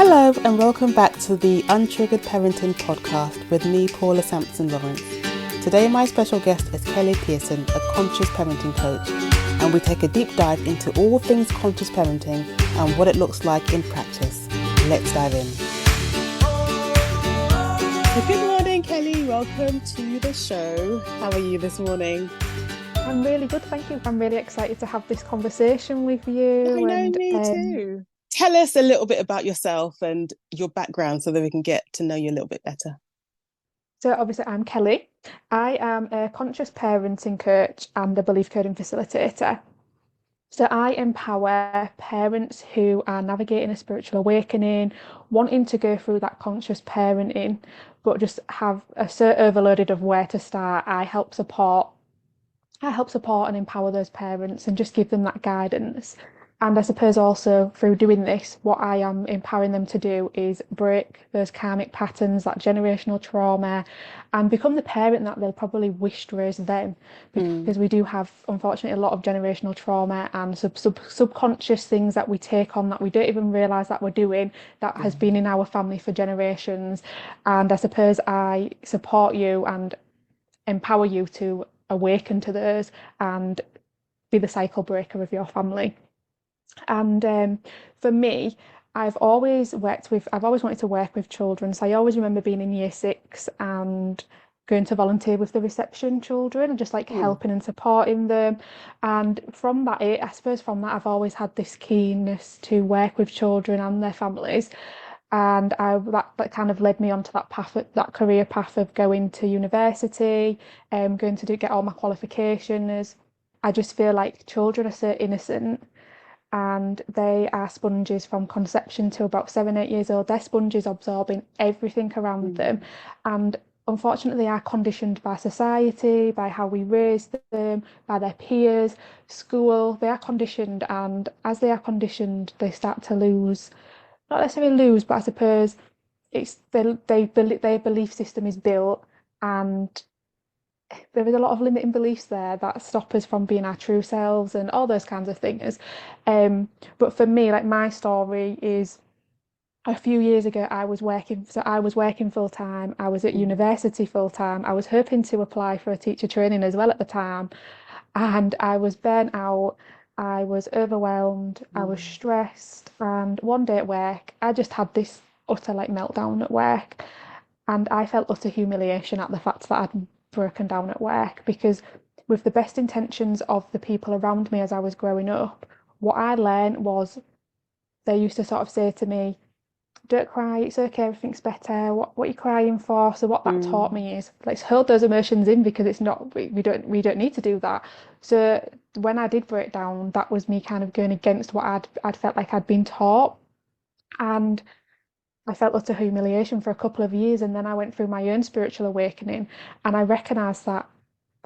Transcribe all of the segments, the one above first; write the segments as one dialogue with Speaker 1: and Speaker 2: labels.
Speaker 1: Hello and welcome back to the Untriggered Parenting Podcast with me, Paula Sampson Lawrence. Today my special guest is Kelly Pearson, a conscious parenting coach, and we take a deep dive into all things conscious parenting and what it looks like in practice. Let's dive in. Good morning, Kelly. Welcome to the show. How are you this morning?
Speaker 2: I'm really good, thank you. I'm really excited to have this conversation with you.
Speaker 1: I know, me too. Tell us a little bit about yourself and your background so that we can get to know you a little bit better.
Speaker 2: So obviously I'm Kelly. I am a conscious parenting coach and a belief coding facilitator. So I empower parents who are navigating a spiritual awakening, wanting to go through that conscious parenting, but just have so overloaded of where to start. I help support and empower those parents and just give them that guidance. And I suppose also through doing this, what I am empowering them to do is break those karmic patterns, that generational trauma, and become the parent that they'll probably wished raised them. Because we do have, unfortunately, a lot of generational trauma and subconscious things that we take on that we don't even realise that we're doing, that has been in our family for generations. And I suppose I support you and empower you to awaken to those and be the cycle breaker of your family. And for me, I've always wanted to work with children. So I always remember being in year 6 and going to volunteer with the reception children and just like helping and supporting them. And from that, I've always had this keenness to work with children and their families. And that kind of led me onto that path, that career path of going to university, going to get all my qualifications. I just feel like children are so innocent and they are sponges from conception to about 7, 8 years old. They're sponges absorbing everything around them. And unfortunately, they are conditioned by society, by how we raise them, by their peers, school. They are conditioned. And as they are conditioned, they start to lose, not necessarily lose, but I suppose it's their belief system is built, and there is a lot of limiting beliefs there that stop us from being our true selves and all those kinds of things. But for me, like my story is a few years ago, I was working full time. I was at university full time. I was hoping to apply for a teacher training as well at the time. And I was burnt out. I was overwhelmed. I was stressed. And one day at work, I just had this utter like meltdown at work. And I felt utter humiliation at the fact that I'd broken down at work, because with the best intentions of the people around me as I was growing up, what I learned was they used to sort of say to me, don't cry, it's okay, everything's better, what are you crying for? So what that taught me is let's hold those emotions in, because it's not, we don't need to do that. So when I did break down, that was me kind of going against what I'd felt like I'd been taught. And I felt utter humiliation for a couple of years, and then I went through my own spiritual awakening, and I recognised that,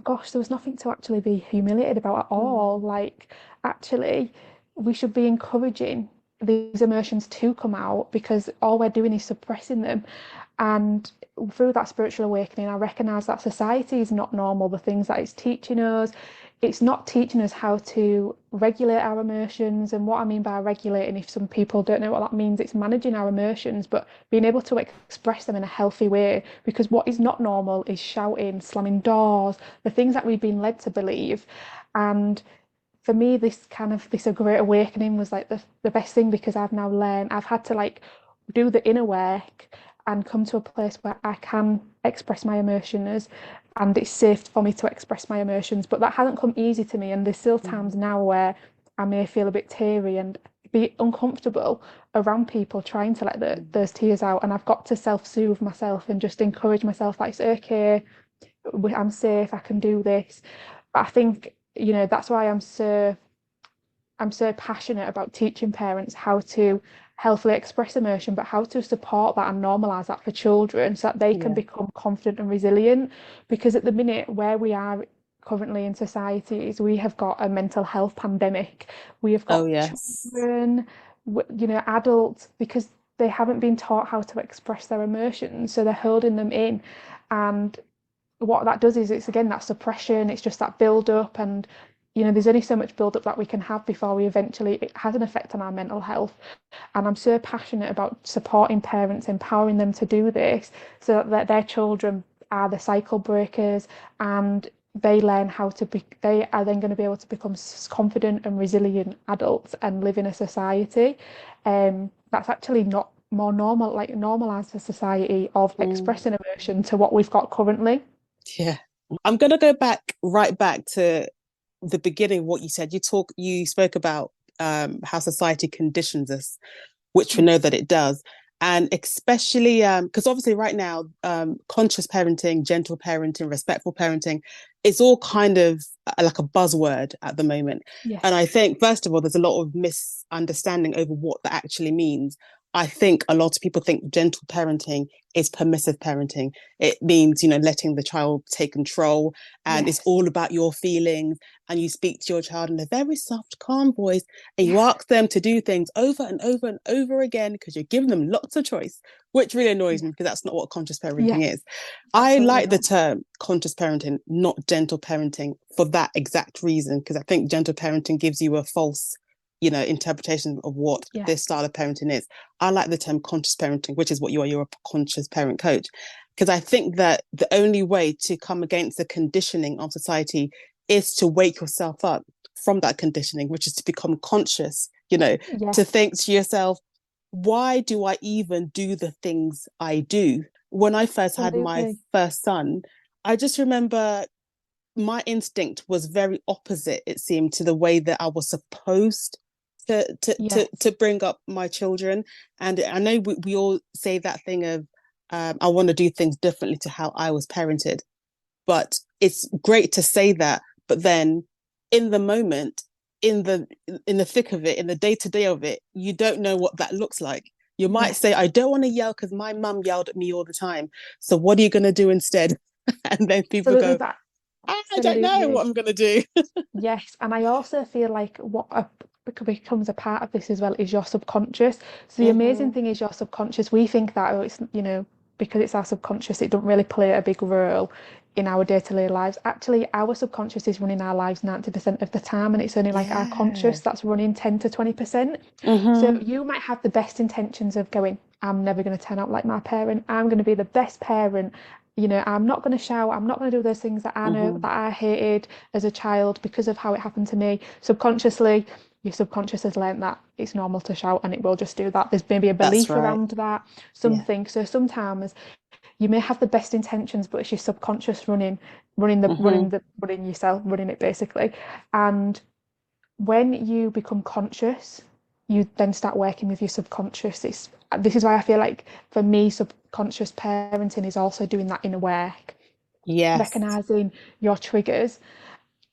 Speaker 2: gosh, there was nothing to actually be humiliated about at all. Like, actually, we should be encouraging these emotions to come out, because all we're doing is suppressing them. And through that spiritual awakening, I recognised that society is not normal. The things that it's not teaching us how to regulate our emotions. And what I mean by regulating, if some people don't know what that means, it's managing our emotions, but being able to express them in a healthy way. Because what is not normal is shouting, slamming doors, the things that we've been led to believe. And for me, this great awakening was like the best thing, because I've now learned, I've had to like do the inner work and come to a place where I can express my emotions, and it's safe for me to express my emotions. But that hasn't come easy to me, and there's still times now where I may feel a bit teary and be uncomfortable around people trying to let those tears out. And I've got to self-soothe myself and just encourage myself, like, it's okay, I'm safe, I can do this. But I think, that's why I'm so passionate about teaching parents how to healthily express emotion, but how to support that and normalize that for children, so that they can become confident and resilient. Because at the minute, where we are currently in society, is we have got a mental health pandemic. We have got children, adults, because they haven't been taught how to express their emotions, so they're holding them in. And what that does is, it's again that suppression, it's just that build up. And there's only so much build up that we can have before we eventually, it has an effect on our mental health. And I'm so passionate about supporting parents, empowering them to do this so that their children are the cycle breakers, and they learn how to be, they are then going to be able to become confident and resilient adults and live in a society that's actually not more normal, like normalize the society of expressing emotion to what we've got currently.
Speaker 1: Yeah. I'm going to go right back to the beginning, what you said. You spoke about how society conditions us, which we know that it does. And especially because obviously right now, conscious parenting, gentle parenting, respectful parenting, it's all kind of like a buzzword at the moment.
Speaker 2: Yes.
Speaker 1: And I think, first of all, there's a lot of misunderstanding over what that actually means. I think a lot of people think gentle parenting is permissive parenting. It means, letting the child take control, and
Speaker 2: Yes.
Speaker 1: it's all about your feelings. And you speak to your child in a very soft, calm voice, and you ask them to do things over and over and over again because you're giving them lots of choice, which really annoys me because that's not what conscious parenting is. I like the term conscious parenting, not gentle parenting, for that exact reason, because I think gentle parenting gives you a false interpretation of what this style of parenting is. I like the term conscious parenting, which is what you are. You're a conscious parent coach, because I think that the only way to come against the conditioning of society is to wake yourself up from that conditioning, which is to become conscious, to think to yourself, why do I even do the things I do? When I first had my first son, I just remember my instinct was very opposite, it seemed, to the way that I was supposed to bring up my children. And I know we all say that thing of I want to do things differently to how I was parented, but it's great to say that, but then in the moment, in the thick of it, in the day-to-day of it, you don't know what that looks like. You might say, I don't want to yell because my mum yelled at me all the time, so what are you going to do instead? And then people go, I don't know what I'm going to do.
Speaker 2: Yes, and I also feel like becomes a part of this as well is your subconscious. So the amazing thing is your subconscious. We think that it's because it's our subconscious, it don't really play a big role in our day-to-day lives. Actually, our subconscious is running our lives 90% of the time, and it's only like our conscious that's running 10 to 20%. So you might have the best intentions of going, I'm never going to turn out like my parent. I'm going to be the best parent. I'm not going to shout. I'm not going to do those things that I know that I hated as a child because of how it happened to me. Subconsciously, your subconscious has learned that it's normal to shout and it will just do that. There's maybe a belief around that, something. So sometimes you may have the best intentions, but it's your subconscious running yourself, running it basically. And when you become conscious, you then start working with your subconscious. This is why I feel like for me, subconscious parenting is also doing that inner work.
Speaker 1: Yes.
Speaker 2: Recognizing your triggers.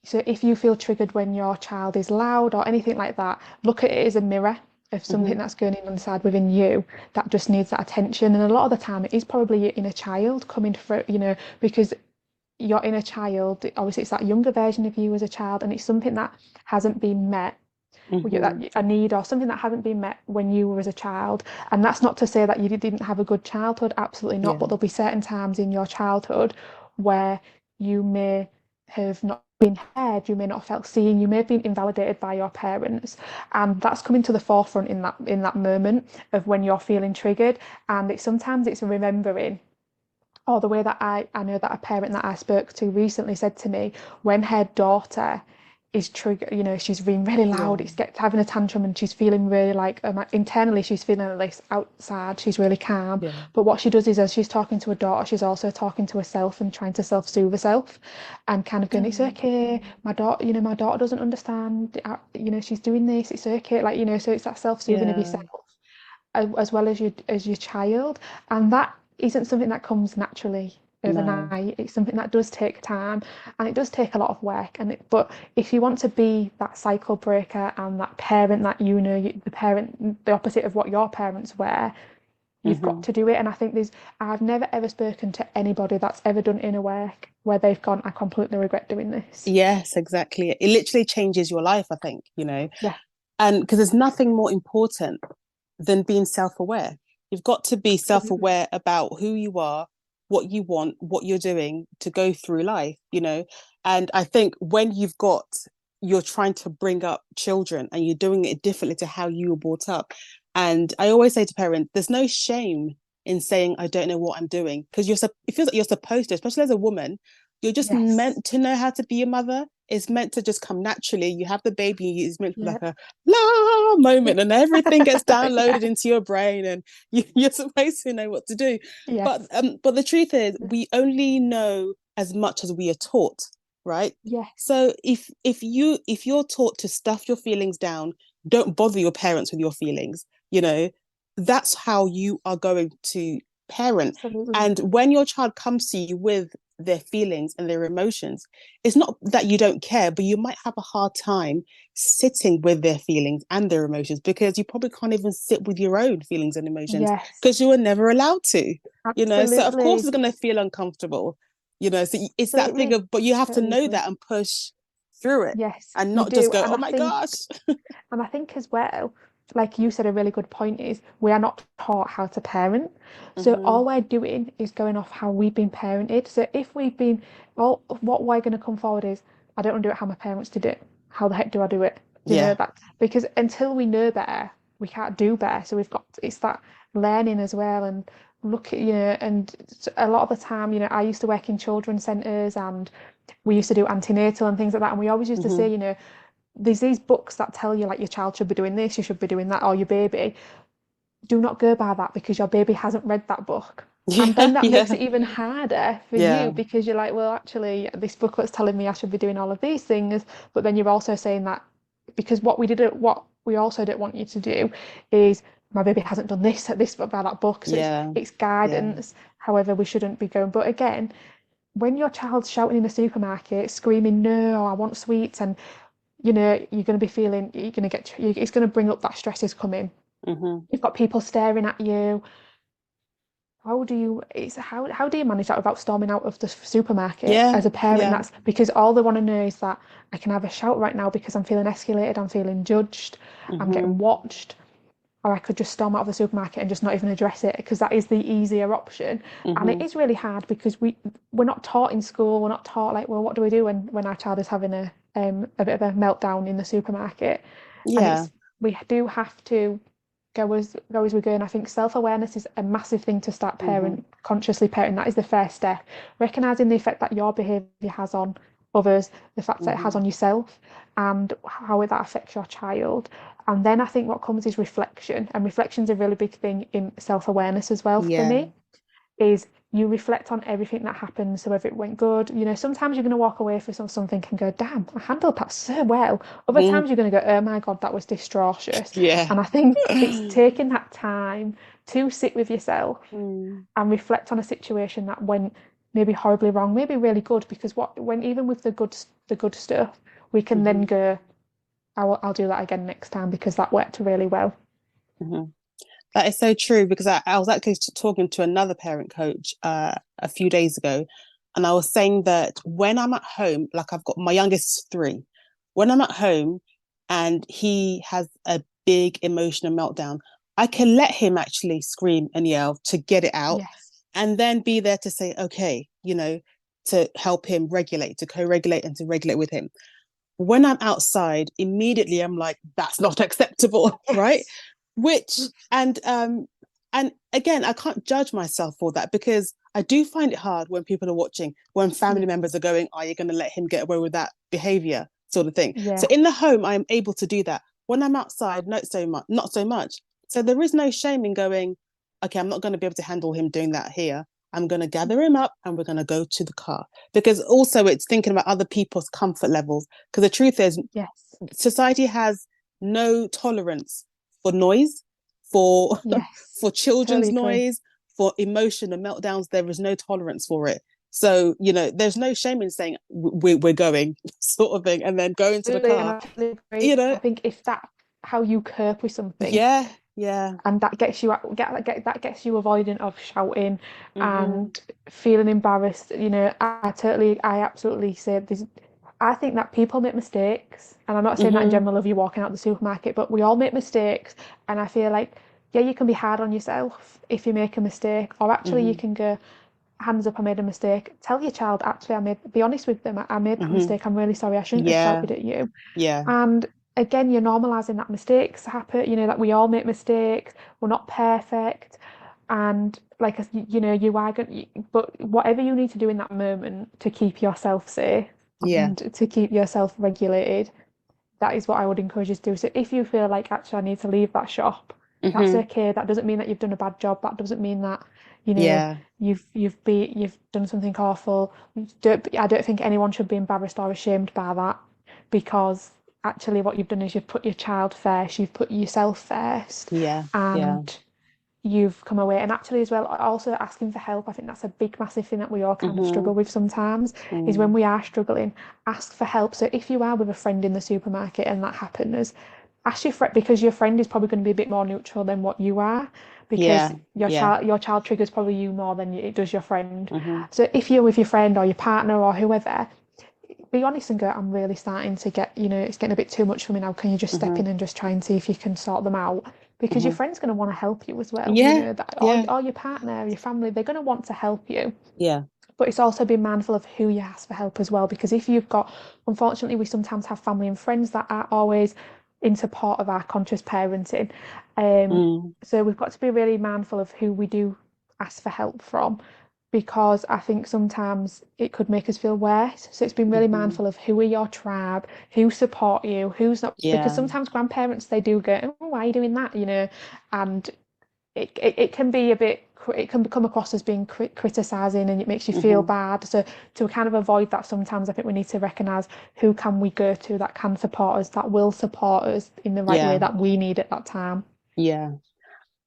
Speaker 2: So if you feel triggered when your child is loud or anything like that, look at it as a mirror of something that's going on inside within you that just needs that attention. And a lot of the time it is probably your inner child coming through, because your inner child, obviously it's that younger version of you as a child, and it's something that hasn't been met, that a need or something that hasn't been met when you were as a child. And that's not to say that you didn't have a good childhood, absolutely not, but there'll be certain times in your childhood where you may have not been heard, you may not have felt seen, you may have been invalidated by your parents, and that's coming to the forefront in that moment of when you're feeling triggered. And sometimes it's remembering, or the way that I know that a parent that I spoke to recently said to me, when her daughter is triggered, she's being really loud, it's having a tantrum, and she's feeling really like internally she's feeling at least, outside she's really calm, but what she does is, as she's talking to her daughter, she's also talking to herself and trying to self-soothe herself and kind of going, it's okay, my daughter doesn't understand, she's doing this, it's okay, so it's that self-soothing of yourself as well as your child. And that isn't something that comes naturally overnight. No. It's something that does take time, and it does take a lot of work. But if you want to be that cycle breaker and that parent that the opposite of what your parents were, you've got to do it. And I think I've never ever spoken to anybody that's ever done inner work where they've gone, I completely regret doing this.
Speaker 1: Yes, exactly. It literally changes your life, I think,
Speaker 2: Yeah.
Speaker 1: And because there's nothing more important than being self-aware. You've got to be self-aware about who you are, what you want, what you're doing to go through life, And I think when you've got you're trying to bring up children and you're doing it differently to how you were brought up. And I always say to parents, there's no shame in saying, I don't know what I'm doing. Because it feels like you're supposed to, especially as a woman, you're just
Speaker 2: Yes.
Speaker 1: meant to know how to be a mother. It's meant to just come naturally. You have the baby, it's meant to be like
Speaker 2: Yep.
Speaker 1: a la moment, and everything gets downloaded into your brain, and you're supposed to know what to do.
Speaker 2: Yes.
Speaker 1: But the truth is, we only know as much as we are taught, right?
Speaker 2: Yes.
Speaker 1: So if you're taught to stuff your feelings down, don't bother your parents with your feelings, that's how you are going to parent.
Speaker 2: Absolutely.
Speaker 1: And when your child comes to you with their feelings and their emotions, it's not that you don't care, but you might have a hard time sitting with their feelings and their emotions, because you probably can't even sit with your own feelings and emotions
Speaker 2: Yes.
Speaker 1: because you were never allowed to, so of course
Speaker 2: Absolutely.
Speaker 1: it's going to feel uncomfortable, so it's that thing
Speaker 2: Absolutely.
Speaker 1: of, but you have to
Speaker 2: Totally
Speaker 1: know
Speaker 2: agree.
Speaker 1: that and push through it,
Speaker 2: Yes,
Speaker 1: and
Speaker 2: you
Speaker 1: not just
Speaker 2: do.
Speaker 1: go, oh my gosh.
Speaker 2: And I think as well, like you said, a really good point is we are not taught how to parent. So
Speaker 1: Mm-hmm.
Speaker 2: all we're doing is going off how we've been parented. So if we've been, all what we're going to come forward is, I don't want to do it how my parents did it. How the heck do I do it? Do you know
Speaker 1: Yeah.
Speaker 2: that? Because until we know better, we can't do better. So it's that learning as well, and look at, and a lot of the time, I used to work in children's centres, and we used to do antenatal and things like that. And we always used to
Speaker 1: Mm-hmm.
Speaker 2: say, there's these books that tell you like your child should be doing this, you should be doing that, or your baby. Do not go by that because your baby hasn't read that book. And
Speaker 1: Yeah.
Speaker 2: then that makes
Speaker 1: Yeah.
Speaker 2: it even harder for you
Speaker 1: Yeah.
Speaker 2: because you're like, well, actually, this booklet's telling me I should be doing all of these things. But then you're also saying that because what we also don't want you to do is my baby hasn't done this by that book. So
Speaker 1: Yeah.
Speaker 2: it's
Speaker 1: Yeah.
Speaker 2: guidance. However, we shouldn't be going. But again, when your child's shouting in the supermarket, screaming, no, I want sweets, and you're going to be feeling, it's going to bring up that stress is coming.
Speaker 1: Mm-hmm.
Speaker 2: You've got people staring at you. How do you manage that without storming out of the supermarket
Speaker 1: Yeah.
Speaker 2: as a parent?
Speaker 1: Yeah.
Speaker 2: That's because all they want to know is that I can have a shout right now because I'm feeling escalated, I'm feeling judged, I'm
Speaker 1: Mm-hmm.
Speaker 2: getting watched, or I could just storm out of the supermarket and just not even address it because that is the easier option. And it
Speaker 1: Mm-hmm.
Speaker 2: is really hard because we're not taught in school. We're not taught like, well, what do we do when our child is having a bit of a meltdown in the supermarket? And
Speaker 1: Yeah.
Speaker 2: we do have to go as we go. And I think self-awareness is a massive thing to start
Speaker 1: Mm-hmm.
Speaker 2: consciously parenting. That is the first step. Recognizing the effect that your behavior has on others, the fact that it has
Speaker 1: Mm-hmm.
Speaker 2: on yourself, and how that affects your child. And then I think what comes is reflection, and reflection's a really big thing in self-awareness as well for
Speaker 1: Yeah.
Speaker 2: me, is you reflect on everything that happened. So whether it went good, sometimes you're going to walk away from something and go, damn, I handled that so well. Other
Speaker 1: Mm-hmm.
Speaker 2: times you're going to go, oh my God, that was disastrous.
Speaker 1: Yeah.
Speaker 2: And I think it's taking that time to sit with yourself
Speaker 1: Mm.
Speaker 2: and reflect on a situation that went maybe horribly wrong, maybe really good, because when even with the good stuff, we can then
Speaker 1: Mm-hmm.
Speaker 2: go, I'll do that again next time because that worked really well.
Speaker 1: Mm-hmm. That is so true, because I was actually talking to another parent coach a few days ago, and I was saying that when I'm at home, like I've got my youngest is 3, when I'm at home and he has a big emotional meltdown, I can let him actually scream and yell to get it out,
Speaker 2: Yes.
Speaker 1: and then be there to say, okay, to help him regulate, to co-regulate and to regulate with him. When I'm outside, immediately I'm like, that's not acceptable, right?
Speaker 2: Yes.
Speaker 1: Which and again, I can't judge myself for that, because I do find it hard when people are watching, when family
Speaker 2: Yes.
Speaker 1: members are going, are you going to let him get away with that behavior, sort of thing. So
Speaker 2: Yeah.
Speaker 1: in the home, I'm able to do that. When I'm outside, not so much. So there is no shame in going, okay, I'm not going to be able to handle him doing that here. I'm going to gather him up and we're going to go to the car, because also it's thinking about other people's comfort levels, because the truth is,
Speaker 2: Yes.
Speaker 1: society has no tolerance for noise, for
Speaker 2: Yes.
Speaker 1: for
Speaker 2: Totally
Speaker 1: children's
Speaker 2: agree.
Speaker 1: noise, for emotion and meltdowns. There is no tolerance for it. So there's no shame in saying we're going, sort of thing, and then go into the
Speaker 2: Absolutely, and
Speaker 1: car.
Speaker 2: I totally agree.
Speaker 1: You know,
Speaker 2: I think if that's how you cope with something,
Speaker 1: yeah, yeah.
Speaker 2: and that gets you that gets you avoidant of shouting
Speaker 1: Mm-hmm.
Speaker 2: and feeling embarrassed, I absolutely say this. I think that people make mistakes, and I'm not saying that in
Speaker 1: Mm-hmm.
Speaker 2: general of you walking out the supermarket, but we all make mistakes, and I feel like, yeah, you can be hard on yourself if you make a mistake, or actually you
Speaker 1: Mm-hmm.
Speaker 2: can go, hands up, I made a mistake. Tell your child, actually, be honest with them. I made that
Speaker 1: Hmm.
Speaker 2: mistake. I'm really sorry. I shouldn't have
Speaker 1: Yeah.
Speaker 2: shouted at you.
Speaker 1: Yeah.
Speaker 2: And again, you're normalizing that mistakes happen, that we all make mistakes. We're not perfect. And like, you are going but whatever you need to do in that moment to keep yourself safe
Speaker 1: Yeah.
Speaker 2: and to keep yourself regulated, that is what I would encourage you to do. So if you feel like actually I need to leave that shop, that's
Speaker 1: Hmm.
Speaker 2: okay. That doesn't mean that you've done a bad job. That doesn't mean that,
Speaker 1: Yeah.
Speaker 2: you've done something awful. I don't think anyone should be embarrassed or ashamed by that, because actually what you've done is you've put your child first, you've put yourself first,
Speaker 1: Yeah. Yeah.
Speaker 2: and you've come away. And actually as well, also asking for help, I think that's a big massive thing that we all kind of
Speaker 1: Hmm.
Speaker 2: struggle with sometimes, is when
Speaker 1: Mm.
Speaker 2: we are struggling, ask for help. So if you are with a friend in the supermarket and that happens, ask your friend, because your friend is probably going to be a bit more neutral than what you are, because
Speaker 1: Yeah. Yeah.
Speaker 2: your child triggers probably you more than it does your friend.
Speaker 1: Hmm.
Speaker 2: So if you're with your friend or your partner or whoever, be honest and go, I'm really starting to get, it's getting a bit too much for me now. Can you just step
Speaker 1: Hmm.
Speaker 2: in and just try and see if you can sort them out? Because your
Speaker 1: Hmm.
Speaker 2: friend's going to want to help you as well,
Speaker 1: Yeah.
Speaker 2: that,
Speaker 1: Yeah.
Speaker 2: or your partner, your family, they're going to want to help you.
Speaker 1: Yeah.
Speaker 2: But it's also being mindful of who you ask for help as well. Because if you've got, unfortunately, we sometimes have family and friends that are always in support of our conscious parenting. Um,
Speaker 1: Mm.
Speaker 2: so we've got to be really mindful of who we do ask for help from, because I think sometimes it could make us feel worse. So it's been really
Speaker 1: Hmm.
Speaker 2: mindful of who are your tribe, who support you, who's not. Because
Speaker 1: Yeah.
Speaker 2: sometimes grandparents, they do go, oh, why are you doing that? And it can be a bit, it can come across as being criticizing, and it makes you feel
Speaker 1: Hmm.
Speaker 2: bad. So to kind of avoid that, sometimes I think we need to recognize who can we go to that can support us, that will support us in the right way
Speaker 1: Yeah.
Speaker 2: that we need at that time.
Speaker 1: Yeah.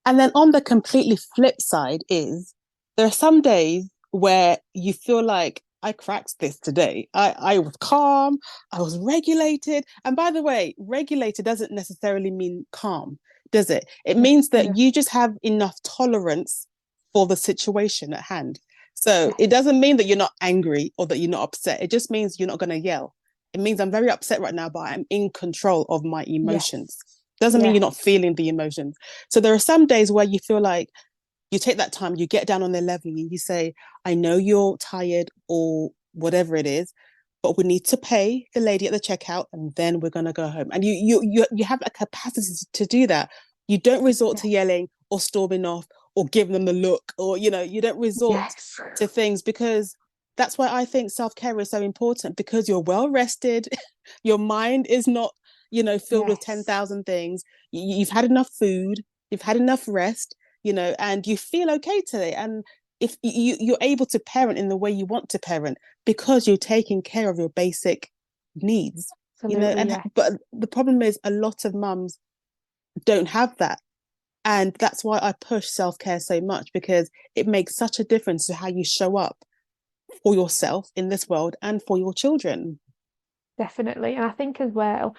Speaker 1: And then on the completely flip side is there are some days where you feel like I cracked this today. I was calm, I was regulated. And by the way, regulated doesn't necessarily mean calm, does it? It
Speaker 2: Yeah,
Speaker 1: means that
Speaker 2: yeah,
Speaker 1: you just have enough tolerance for the situation at hand. So
Speaker 2: yes,
Speaker 1: it doesn't mean that you're not angry or that you're not upset. It just means you're not going to yell. It means I'm very upset right now, but I'm in control of my emotions.
Speaker 2: yes,
Speaker 1: Doesn't mean you're
Speaker 2: yes,
Speaker 1: not feeling the emotions. So there are some days where you feel like you take that time, you get down on their level and you say, I know you're tired or whatever it is, but we need to pay the lady at the checkout and then we're gonna go home. And you have a capacity to do that. You don't resort to
Speaker 2: yes,
Speaker 1: yelling or storming off or giving them the look, or you don't resort
Speaker 2: yes,
Speaker 1: to things, because that's why I think self-care is so important, because you're well rested, your mind is not, filled with
Speaker 2: yes,
Speaker 1: 10,000 things. You've had enough food, you've had enough rest, and you feel okay today. And if you're able to parent in the way you want to parent because you're taking care of your basic needs,
Speaker 2: absolutely,
Speaker 1: and but
Speaker 2: yes.
Speaker 1: the problem is a lot of mums don't have that. And that's why I push self-care so much, because it makes such a difference to how you show up for yourself in this world and for your children.
Speaker 2: Definitely. And I think as well,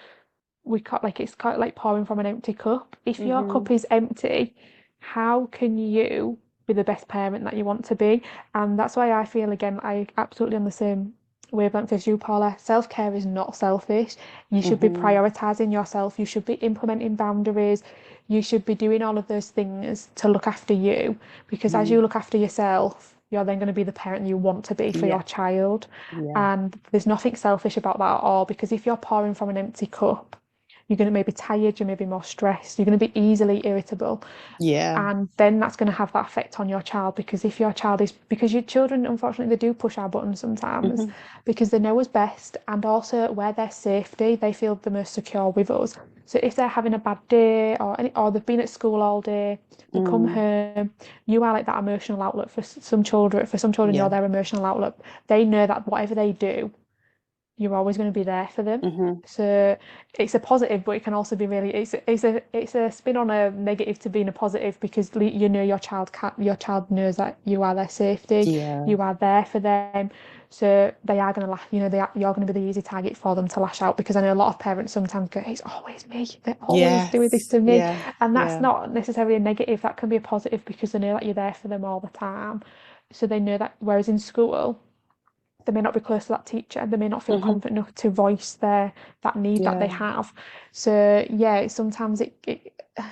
Speaker 2: we can't, like, it's kind of like pouring from an empty cup. If your
Speaker 1: Mm-hmm.
Speaker 2: cup is empty, how can you be the best parent that you want to be? And that's why I feel, again, I absolutely on the same wavelength as you, Paula. Self-care is not selfish. You should be
Speaker 1: Mm-hmm.
Speaker 2: prioritizing yourself. You should be implementing boundaries. You should be doing all of those things to look after you, because as you
Speaker 1: Mm-hmm.
Speaker 2: look after yourself, you're then going to be the parent you want to be for
Speaker 1: Yeah.
Speaker 2: your child.
Speaker 1: Yeah.
Speaker 2: And there's nothing selfish about that at all, because if you're pouring from an empty cup, you're going to maybe tired, you're maybe more stressed, you're going to be easily irritable.
Speaker 1: Yeah.
Speaker 2: And then that's going to have that effect on your child, because if your child is, because your children, unfortunately, they do push our buttons sometimes,
Speaker 1: Mm-hmm.
Speaker 2: because they know us best, and also where their safety, they feel the most secure with us. So if they're having a bad day, or they've been at school all day, they come
Speaker 1: Mm.
Speaker 2: home, you are like that emotional outlet for some children. For some children, you're
Speaker 1: Yeah.
Speaker 2: their emotional outlet. They know that whatever they do, you're always going to be there for them.
Speaker 1: Mm-hmm.
Speaker 2: So it's a positive, but it can also be really, it's a spin on a negative to being a positive, because your child knows that you are their safety,
Speaker 1: Yeah.
Speaker 2: you are there for them. So they are going to lash, you're going to be the easy target for them to lash out, because I know a lot of parents sometimes go, it's always me, they're always doing this
Speaker 1: Yes.
Speaker 2: to me.
Speaker 1: Yeah.
Speaker 2: And that's
Speaker 1: Yeah.
Speaker 2: not necessarily a negative, that can be a positive, because they know that you're there for them all the time. So they know that, whereas in school, they may not be close to that teacher, they may not feel
Speaker 1: Mm-hmm.
Speaker 2: confident enough to voice that need that they
Speaker 1: Yeah.
Speaker 2: have. So yeah, sometimes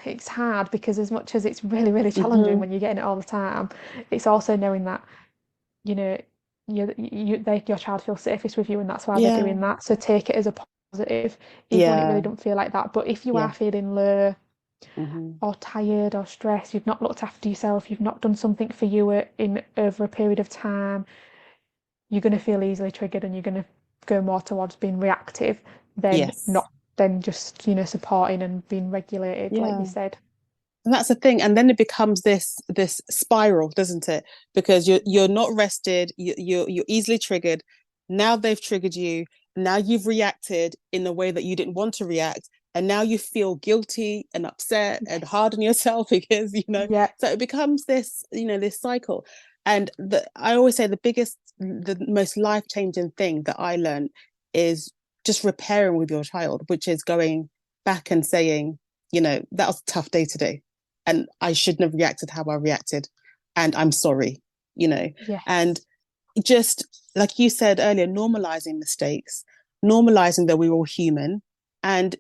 Speaker 2: it's hard, because as much as it's really, really challenging
Speaker 1: Mm-hmm.
Speaker 2: when you're getting it all the time, it's also knowing that you know, your child feels safest with you, and that's why they're
Speaker 1: Yeah.
Speaker 2: doing that. So take it as a positive, even when it really
Speaker 1: Yeah.
Speaker 2: don't feel like that. But if you are
Speaker 1: Yeah.
Speaker 2: feeling low
Speaker 1: Hmm.
Speaker 2: or tired or stressed, you've not looked after yourself, you've not done something for you in over a period of time, you're going to feel easily triggered, and you're going to go more towards being reactive than
Speaker 1: Yes.
Speaker 2: not, than just, supporting and being regulated, like you
Speaker 1: Yeah.
Speaker 2: said.
Speaker 1: And that's the thing. And then it becomes this spiral, doesn't it? Because you're not rested, you're easily triggered. Now they've triggered you. Now you've reacted in a way that you didn't want to react. And now you feel guilty and upset and
Speaker 2: Yes.
Speaker 1: hard on yourself because,
Speaker 2: Yeah.
Speaker 1: so it becomes this cycle. And I always say the most life-changing thing that I learned is just repairing with your child, which is going back and saying, that was a tough day today and I shouldn't have reacted how I reacted. And I'm sorry, and
Speaker 2: Yes.
Speaker 1: just like you said earlier, normalizing mistakes, normalizing that we're all human, and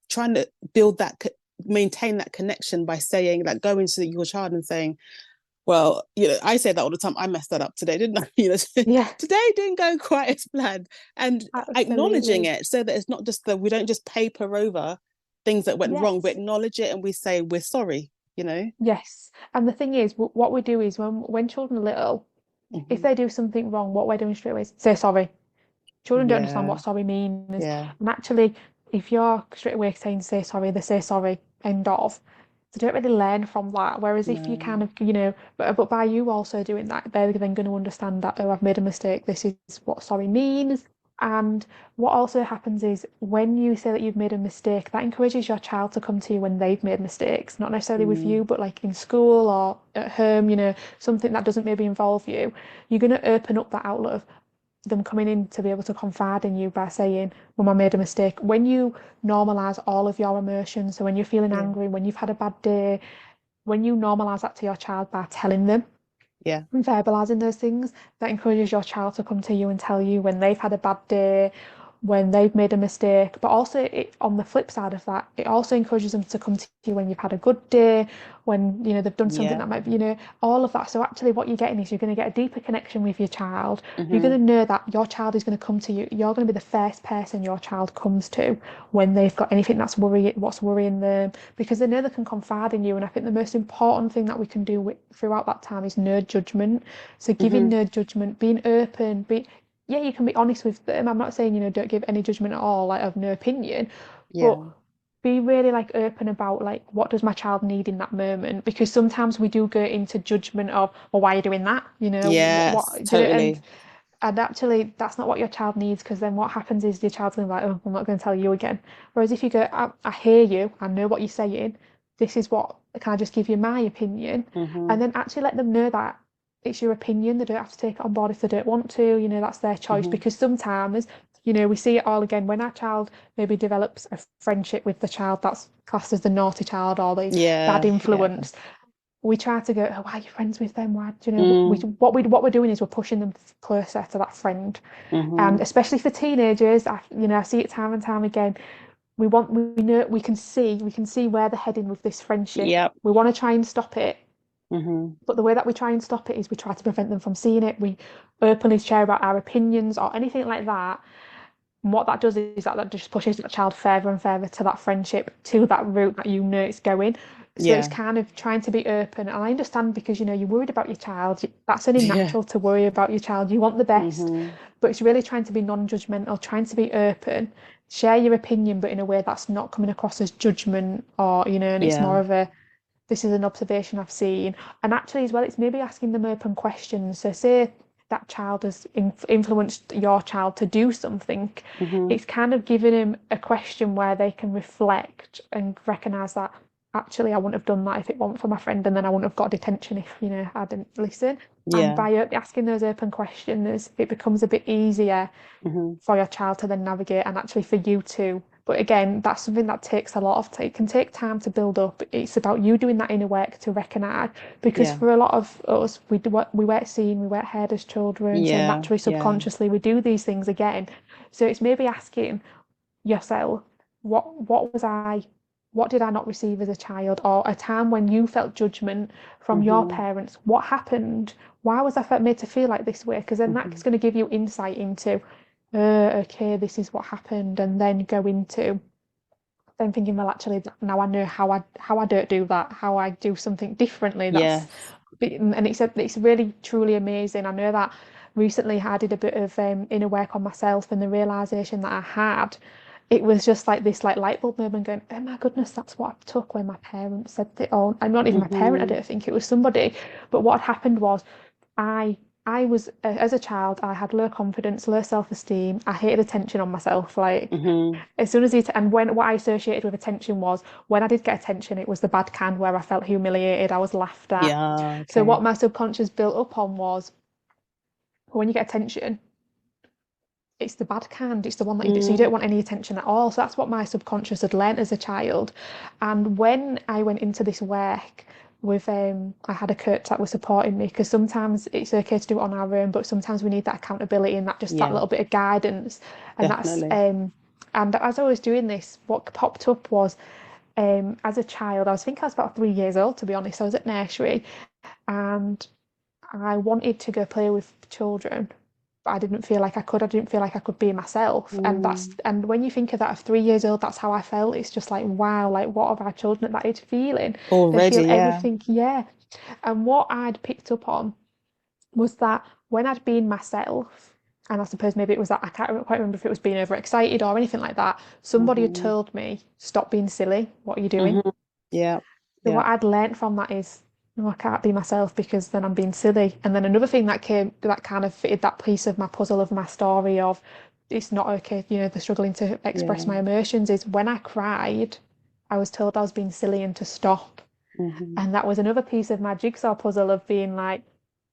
Speaker 1: trying to maintain that connection by saying, like, going to your child and saying, well, I say that all the time. I messed that up today, didn't I?
Speaker 2: Yeah.
Speaker 1: Today didn't go quite as planned, and acknowledging
Speaker 2: Absolutely.
Speaker 1: it so that it's not just that we don't just paper over things that went wrong. We
Speaker 2: Yes.
Speaker 1: acknowledge it and we say we're sorry.
Speaker 2: Yes. And the thing is, what we do is when children are little, if
Speaker 1: Hmm.
Speaker 2: they do something wrong, what we're doing straight away is say sorry. Children don't understand
Speaker 1: Yeah,
Speaker 2: what sorry means.
Speaker 1: yeah,
Speaker 2: And actually, if you're straight away saying say sorry, they say sorry, end of. They don't really learn from that. Whereas if you kind
Speaker 1: no,
Speaker 2: of, but by you also doing that, they're then going to understand that, oh, I've made a mistake. This is what sorry means. And what also happens is when you say that you've made a mistake, that encourages your child to come to you when they've made mistakes, not necessarily with
Speaker 1: mm,
Speaker 2: you, but like in school or at home, something that doesn't maybe involve you. You're going to open up that outlet of them coming in to be able to confide in you by saying, Mum, I made a mistake. When you normalize all of your emotions, so when you're feeling
Speaker 1: yeah,
Speaker 2: angry, when you've had a bad day, when you normalize that to your child by telling them
Speaker 1: yeah,
Speaker 2: and verbalizing those things, that encourages your child to come to you and tell you when they've had a bad day, when they've made a mistake. But also, on the flip side of that, it also encourages them to come to you when you've had a good day, when they've done something
Speaker 1: yeah,
Speaker 2: that might be, all of that. So actually, what you're getting is you're going to get a deeper connection with your child. You're
Speaker 1: hmm,
Speaker 2: going to know that your child is going to come to you. You're going to be the first person your child comes to when they've got anything what's worrying them, because they know they can confide in you. And I think the most important thing that we can do throughout that time is no judgment. So giving
Speaker 1: hmm,
Speaker 2: no judgment, being open, yeah, you can be honest with them. I'm not saying, don't give any judgment at all, like of no opinion, but
Speaker 1: yeah,
Speaker 2: be really like open about like what does my child need in that moment, because sometimes we do go into judgment of, well, why are you doing that?
Speaker 1: yes,
Speaker 2: And
Speaker 1: totally,
Speaker 2: actually that's not what your child needs, because then what happens is your child's gonna be like, oh, I'm not going to tell you again. Whereas if you go, I hear you, I know what you're saying, this is what, can I just give you my opinion? And
Speaker 1: hmm,
Speaker 2: then actually let them know that it's your opinion. They don't have to take it on board if they don't want to. That's their choice.
Speaker 1: hmm,
Speaker 2: Because sometimes, we see it all again when our child maybe develops a friendship with the child that's classed as the naughty child or the bad
Speaker 1: yeah, yeah,
Speaker 2: influence. We try to go, oh, why are you friends with them? Why,
Speaker 1: mm,
Speaker 2: what we're doing is we're pushing them closer to that friend. And
Speaker 1: hmm,
Speaker 2: especially for teenagers, I see it time and time again. We know we can see where they're heading with this friendship.
Speaker 1: yep,
Speaker 2: We want to try and stop it,
Speaker 1: hmm,
Speaker 2: but the way that we try and stop it is we try to prevent them from seeing it. We openly share about our opinions or anything like that. And what that does is that just pushes that child further and further to that friendship, to that route that it's going. So it's
Speaker 1: yeah,
Speaker 2: kind of trying to be open. And I understand, because you're worried about your child. That's only
Speaker 1: yeah,
Speaker 2: natural to worry about your child. You want the best,
Speaker 1: hmm,
Speaker 2: but it's really trying to be non-judgmental, trying to be open, share your opinion, but in a way that's not coming across as judgment, or and it's
Speaker 1: yeah,
Speaker 2: more of a, this is an observation I've seen. And actually, as well, it's maybe asking them open questions. So, say that child has influenced your child to do something,
Speaker 1: hmm,
Speaker 2: it's kind of giving them a question where they can reflect and recognize that actually I wouldn't have done that if it wasn't for my friend, and then I wouldn't have got detention if I didn't listen. And
Speaker 1: yeah,
Speaker 2: by asking those open questions, it becomes a bit easier
Speaker 1: hmm,
Speaker 2: for your child to then navigate, and actually for you too. But again, that's something that takes a lot of time. It can take time to build up. It's about you doing that inner work to recognize, because
Speaker 1: yeah,
Speaker 2: for a lot of us, we weren't seen, we weren't heard as children, so
Speaker 1: yeah,
Speaker 2: naturally,
Speaker 1: yeah,
Speaker 2: subconsciously, we do these things again. So it's maybe asking yourself, what was I what did I not receive as a child, or a time when you felt judgment from your
Speaker 1: Hmm.
Speaker 2: parents? What happened? Why was I made to feel like this way? Because then that's
Speaker 1: Hmm.
Speaker 2: going to give you insight into, okay, this is what happened, and then go into then thinking, well, actually, now I know how I don't do that, how I do something differently.
Speaker 1: Yes.
Speaker 2: And it's really truly amazing. I know that recently I did a bit of inner work on myself, and the realization that I had, it was just like this like light bulb moment going, oh my goodness, that's what I took when my parents said that. Oh, I'm not even my parent, I
Speaker 1: Hmm.
Speaker 2: don't think it was somebody. But what happened was I I was as a child, I had low confidence, low self-esteem. I hated attention on myself. Like
Speaker 1: Hmm.
Speaker 2: as soon as and when what I associated with attention was when I did get attention, it was the bad kind where I felt humiliated, I was laughed at.
Speaker 1: Yeah.
Speaker 2: So
Speaker 1: Okay.
Speaker 2: what my subconscious built up on was when you get attention, it's the bad kind, it's the one that so you
Speaker 1: Mm.
Speaker 2: don't want any attention at all. So that's what my subconscious had learnt as a child. And when I went into this work with I had a coach that was supporting me, because sometimes it's okay to do it on our own, but sometimes we need that accountability and that
Speaker 1: Yeah.
Speaker 2: little bit of guidance. And that's
Speaker 1: Definitely.
Speaker 2: and as I was doing this, what popped up was as a child, I think I was about 3 years old, to be honest. I was at nursery and I wanted to go play with children, but I didn't feel like I could. I didn't feel like I could be myself.
Speaker 1: Mm.
Speaker 2: And when you think of that of 3 years old, that's how I felt. It's just like, wow, like what are our children at that age feeling? They feel
Speaker 1: Already, yeah.
Speaker 2: everything, yeah. And what I'd picked up on was that when I'd been myself, and I suppose maybe it was that I can't quite remember if it was being overexcited or anything like that, somebody had
Speaker 1: Hmm.
Speaker 2: told me, stop being silly. What are you doing?
Speaker 1: Hmm. Yeah.
Speaker 2: So
Speaker 1: Yeah.
Speaker 2: what I'd learnt from that is, no, I can't be myself because then I'm being silly. And then another thing that kind of fitted that piece of my puzzle of my story of it's not okay, the struggling to express my
Speaker 1: Yeah.
Speaker 2: emotions is when I cried, I was told I was being silly and to stop.
Speaker 1: Hmm.
Speaker 2: And that was another piece of my jigsaw puzzle of being like,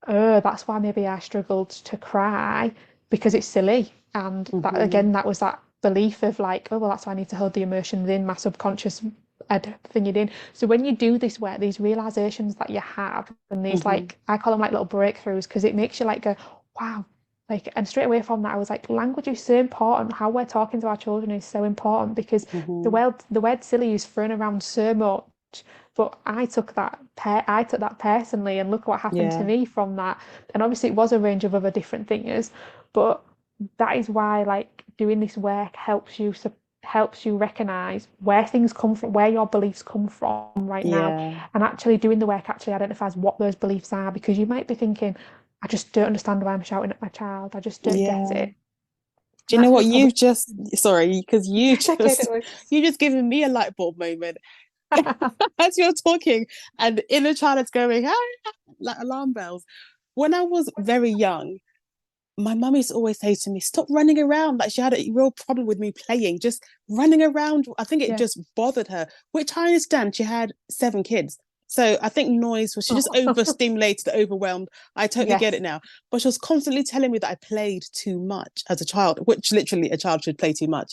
Speaker 2: oh, that's why maybe I struggled to cry because it's silly. And that
Speaker 1: Hmm.
Speaker 2: again, that was that belief of like, oh, well, that's why I need to hold the emotions in my subconscious had thingy in. So when you do this work, these realizations that you have, and these
Speaker 1: Hmm.
Speaker 2: like, I call them like little breakthroughs because it makes you like go, wow. Like, and straight away from that, I was like, language is so important. How we're talking to our children is so important because
Speaker 1: Hmm.
Speaker 2: the word silly is thrown around so much, but I took that personally, and look what happened to
Speaker 1: Yeah.
Speaker 2: me from that. And obviously, it was a range of other different things, but that is why like doing this work helps you recognize where things come from, where your beliefs come from right now,
Speaker 1: Yeah.
Speaker 2: and actually doing the work actually identifies what those beliefs are because you might be thinking, I just don't understand why I'm shouting at my child. I just don't get
Speaker 1: Yeah.
Speaker 2: it.
Speaker 1: Do
Speaker 2: And
Speaker 1: you know
Speaker 2: that's
Speaker 1: what
Speaker 2: probably
Speaker 1: you've just, sorry, because
Speaker 2: it's okay, don't worry.
Speaker 1: you just given me a light bulb moment as you're talking, and the inner child is going, ah, like alarm bells. When I was very young, my mum used to always say to me, stop running around. Like she had a real problem with me playing, just running around. I think it
Speaker 2: Yeah.
Speaker 1: just bothered her, which I understand. She had 7 kids. So I think noise was, she just
Speaker 2: Oh.
Speaker 1: overstimulated, overwhelmed. I totally get
Speaker 2: Yes.
Speaker 1: it now. But she was constantly telling me that I played too much as a child, which literally a child should play too much.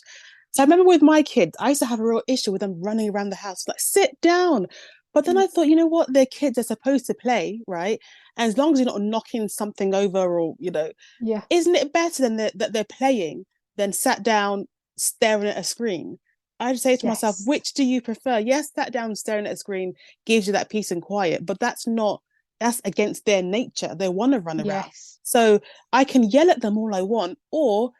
Speaker 1: So I remember with my kids, I used to have a real issue with them running around the house, like sit down. But then
Speaker 2: Mm.
Speaker 1: I thought, you know what? They're kids, they're supposed to play, right? And as long as you're not knocking something over or,
Speaker 2: Yeah.
Speaker 1: isn't it better than that they're playing than sat down staring at a screen? I would say to myself,
Speaker 2: Yes.
Speaker 1: which do you prefer? Yes, sat down staring at a screen gives you that peace and quiet, but that's against their nature. They want to run around.
Speaker 2: Yes.
Speaker 1: So I can yell at them all I want, or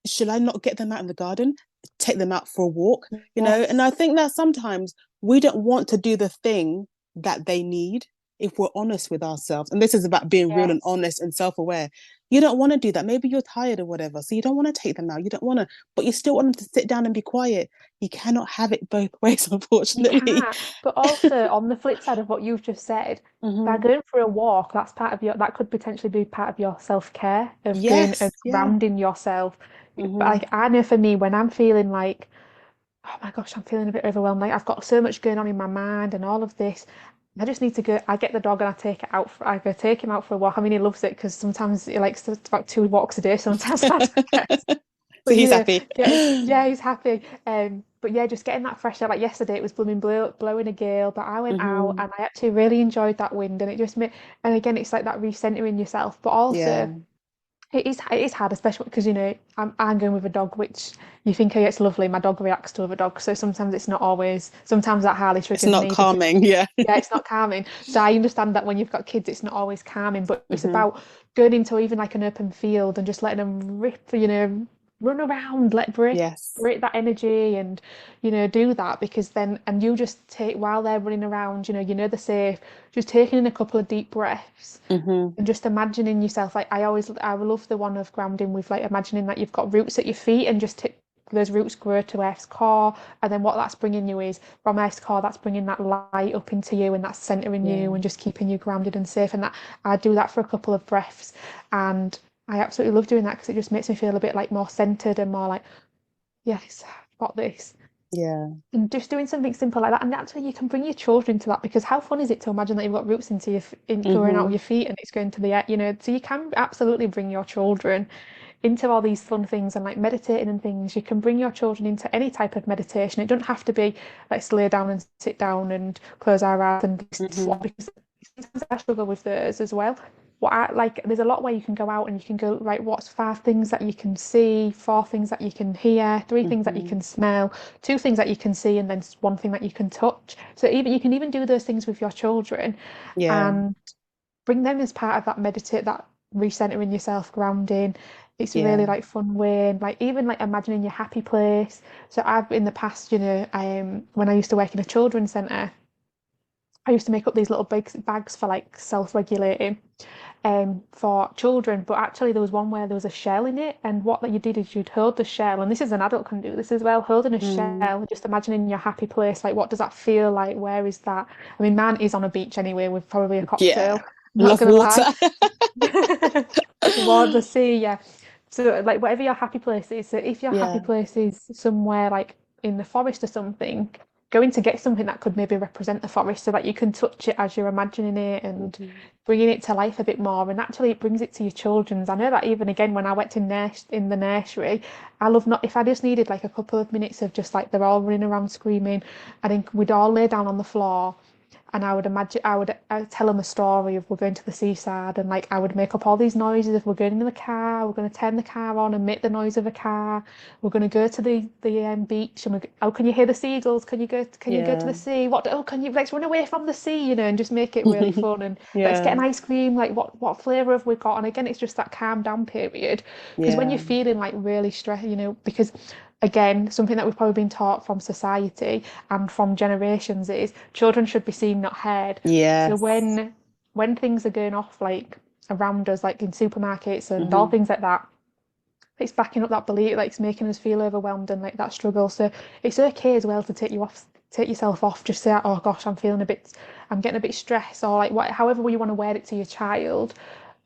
Speaker 1: should I not get them out in the garden, take them out for a walk, And
Speaker 2: Yes.
Speaker 1: I think that sometimes we don't want to do the thing that they need if we're honest with ourselves. And this is about being real and
Speaker 2: Yes.
Speaker 1: honest and self-aware. You don't want to do that. Maybe you're tired or whatever. So you don't want to take them out. You don't want to, but you still want them to sit down and be quiet. You cannot have it both ways,
Speaker 2: You
Speaker 1: unfortunately.
Speaker 2: can't. But also on the flip side of what you've just said, by
Speaker 1: Hmm.
Speaker 2: going for a walk, that could potentially be part of your self-care of going and
Speaker 1: Yes. Yeah.
Speaker 2: grounding yourself. But
Speaker 1: Hmm.
Speaker 2: like I know for me, when I'm feeling like, oh my gosh, I'm feeling a bit overwhelmed, like I've got so much going on in my mind and all of this, I just need to go. I get the dog and I go take him out for a walk. I mean, he loves it because sometimes he likes about 2 walks a day. Sometimes I forget.
Speaker 1: So
Speaker 2: But
Speaker 1: he's happy.
Speaker 2: yeah, he's happy. But yeah, just getting that fresh air. Like yesterday, it was blowing a gale, but I went out
Speaker 1: Hmm.
Speaker 2: and I actually really enjoyed that wind, and it just made. And again, it's like that recentering yourself, but also
Speaker 1: Yeah.
Speaker 2: It is hard, especially because I'm going with a dog, which you think, oh, it's lovely. My dog reacts to other dogs, so sometimes it's not always. Sometimes that highly
Speaker 1: It's
Speaker 2: triggers
Speaker 1: not
Speaker 2: me because
Speaker 1: calming. Yeah.
Speaker 2: yeah, it's not calming. So I understand that when you've got kids, it's not always calming, but it's
Speaker 1: Hmm.
Speaker 2: about going into even like an open field and just letting them rip, run around,
Speaker 1: Yes.
Speaker 2: break that energy and, do that because then, and you just take, while they're running around, they're safe, just taking in a couple of deep breaths
Speaker 1: Hmm.
Speaker 2: and just imagining yourself. Like I love the one of grounding with like imagining that you've got roots at your feet and just those roots grow to Earth's core, and then what that's bringing you is from Earth's core, that's bringing that light up into you, and that's centering you
Speaker 1: Yeah.
Speaker 2: and just keeping you grounded and safe. And that I do that for a couple of breaths, and I absolutely love doing that because it just makes me feel a bit like more centered and more like, yes, I've got this.
Speaker 1: Yeah.
Speaker 2: And just doing something simple like that, and actually you can bring your children to that because how fun is it to imagine that you've got roots into growing out of
Speaker 1: Hmm.
Speaker 2: your feet and it's going to the air, so you can absolutely bring your children into all these fun things and like meditating and things. You can bring your children into any type of meditation. It doesn't have to be let's lay down and sit down and close our eyes and
Speaker 1: Hmm.
Speaker 2: because sometimes I struggle with those as well. What I like, there's a lot where you can go out and you can go, right, what's 5 things that you can see, 4 things that you can hear, 3 things that you
Speaker 1: Hmm.
Speaker 2: can smell, 2 things that you can see, and then 1 thing that you can touch. So even you can even do those things with your children
Speaker 1: Yeah.
Speaker 2: and bring them as part of that meditate, that recentering yourself, grounding. It's a really
Speaker 1: Yeah.
Speaker 2: like fun way, and like even like imagining your happy place. So I've in the past, when I used to work in a children's centre, I used to make up these little bags for like self-regulating for children, but actually there was one where there was a shell in it, and what that you did is you'd hold the shell, and this is an adult can do this as well, holding a
Speaker 1: Mm.
Speaker 2: shell, just imagining your happy place, like what does that feel like? Where is that? I mean, mine is on a beach anyway with probably a
Speaker 1: Yeah.
Speaker 2: cocktail. I'm not
Speaker 1: Love
Speaker 2: gonna
Speaker 1: water.
Speaker 2: lie. Toward the sea, yeah. So like whatever your happy place is, so if your happy
Speaker 1: Yeah.
Speaker 2: place is somewhere like in the forest or something, going to get something that could maybe represent the forest so that you can touch it as you're imagining it and
Speaker 1: Hmm.
Speaker 2: bringing it to life a bit more. And actually it brings it to your children's. I know that even again when I went in the nursery, I love not if I just needed like a couple of minutes of just like they're all running around screaming, I think we'd all lay down on the floor and I would tell them a story of we're going to the seaside and like I would make up all these noises if we're going in the car, we're going to turn the car on and make the noise of a car, we're going to go to the beach and oh, can you hear the seagulls, can you go to
Speaker 1: Yeah.
Speaker 2: the sea, what, oh, can you, let's run away from the sea, and just make it really fun and let's get
Speaker 1: Yeah.
Speaker 2: an ice cream, like what flavor have we got? And again it's just that calm down period because when
Speaker 1: Yeah.
Speaker 2: you're feeling like really stressed, because again, something that we've probably been taught from society and from generations is children should be seen, not heard. So
Speaker 1: Yes.
Speaker 2: when things are going off like around us, like in supermarkets and all
Speaker 1: Hmm.
Speaker 2: things like that, it's backing up that belief, like it's making us feel overwhelmed and like that struggle. So it's okay as well to take yourself off, just say, oh gosh, I'm getting a bit stressed, or like however you want to word it to your child,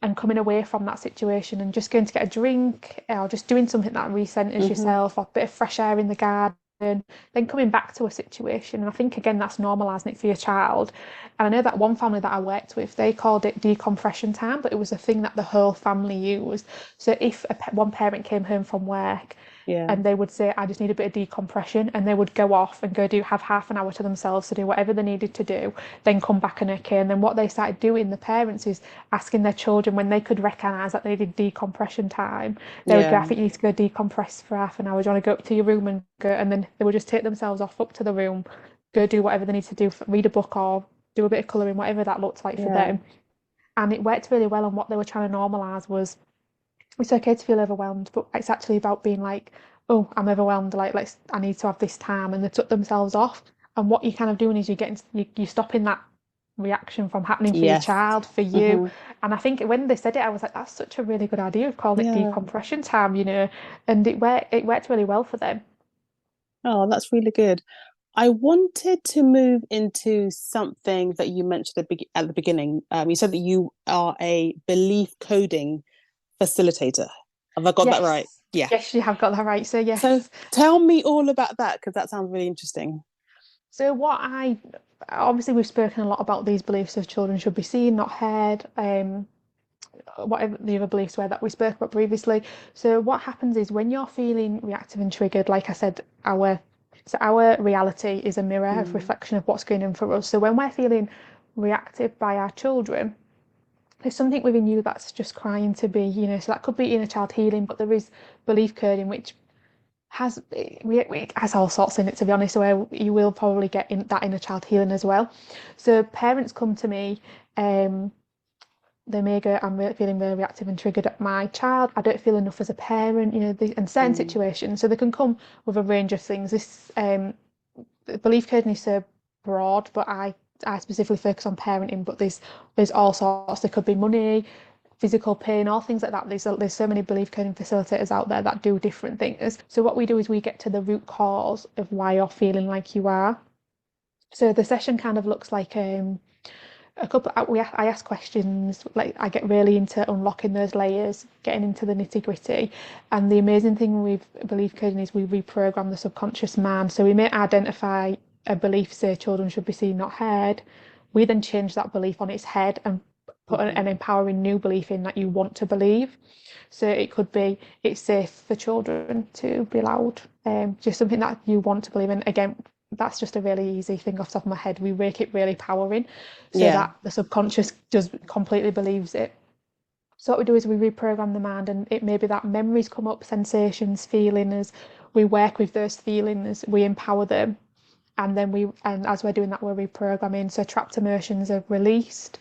Speaker 2: and coming away from that situation and just going to get a drink or just doing something that recenters
Speaker 1: Hmm.
Speaker 2: yourself or a bit of fresh air in the garden, then coming back to a situation. And I think again that's normalizing it for your child. And I know that one family that I worked with, they called it decompression time, but it was a thing that the whole family used. So if one parent came home from work
Speaker 1: Yeah.
Speaker 2: and they would say, I just need a bit of decompression, and they would go off and have half an hour to themselves to do whatever they needed to do, then come back and okay. And then what they started doing, the parents, is asking their children when they could recognise that they did decompression time, they would go, I
Speaker 1: Yeah.
Speaker 2: think you need to go decompress for half an hour. Do you want to go up to your room and go? And then they would just take themselves off up to the room, go do whatever they need to do, read a book or do a bit of colouring, whatever that looked like for
Speaker 1: Yeah.
Speaker 2: them. And it worked really well. And what they were trying to normalise was it's okay to feel overwhelmed, but it's actually about being like, oh, I'm overwhelmed. Like, I need to have this time. And they took themselves off. And what you're kind of doing is you're stopping that reaction from happening for your
Speaker 1: Yes.
Speaker 2: child, for you.
Speaker 1: Hmm.
Speaker 2: And I think when they said it, I was like, that's such a really good idea of calling it
Speaker 1: Yeah.
Speaker 2: decompression time. And it worked really well for them.
Speaker 1: Oh, that's really good. I wanted to move into something that you mentioned at the beginning. You said that you are a belief coding facilitator. Have I got that right?
Speaker 2: Yes.
Speaker 1: Yeah.
Speaker 2: Yes, you have got that right. So
Speaker 1: So
Speaker 2: yes.
Speaker 1: tell me all about that because that sounds really interesting.
Speaker 2: So what I obviously we've spoken a lot about these beliefs of children should be seen, not heard. Whatever the other beliefs were that we spoke about previously. So what happens is when you're feeling reactive and triggered, like I said, our reality is a mirror of
Speaker 1: Mm.
Speaker 2: reflection of what's going on for us. So when we're feeling reactive by our children, there's something within you that's just crying to be, so that could be inner child healing, but there is belief coding, which has has all sorts in it, to be honest, where you will probably get in that inner child healing as well. So parents come to me, they may go, I'm really feeling really reactive and triggered at my child. I don't feel enough as a parent, in certain situations. So they can come with a range of things. This belief coding is so broad, but I specifically focus on parenting. But there's all sorts. There could be money, physical pain, all things like that. There's so many belief coding facilitators out there that do different things. So what we do is we get to the root cause of why you're feeling like you are. So the session kind of looks like I ask questions, like I get really into unlocking those layers, getting into the nitty-gritty. And the amazing thing with belief coding is we reprogram the subconscious mind. So we may identify a belief, say children should be seen, not heard. We then change that belief on its head and put an empowering new belief in that you want to believe. So it could be it's safe for children to be loud, just something that you want to believe in. Again, that's just a really easy thing off the top of my head. We make it really powering so that the subconscious just completely believes it. So what we do is we reprogram the mind, and it may be that memories come up, sensations, feelings. We work with those feelings, we empower them, and as we're doing that, we're reprogramming. So trapped emotions are released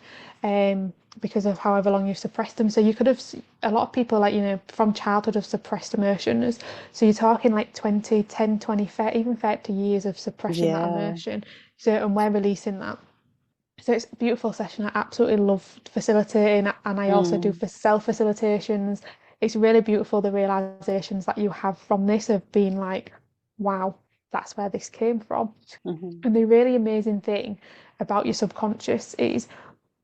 Speaker 2: because of however long you've suppressed them. So you could have, a lot of people, from childhood, have suppressed emotions. So you're talking like 20, 10, 20, 30, even 30 years of suppressing that emotion. So, and we're releasing that. So it's a beautiful session. I absolutely love facilitating, and I also do for self-facilitations. It's really beautiful, the realizations that you have from this of being like, wow, that's where this came from. And the really amazing thing about your subconscious is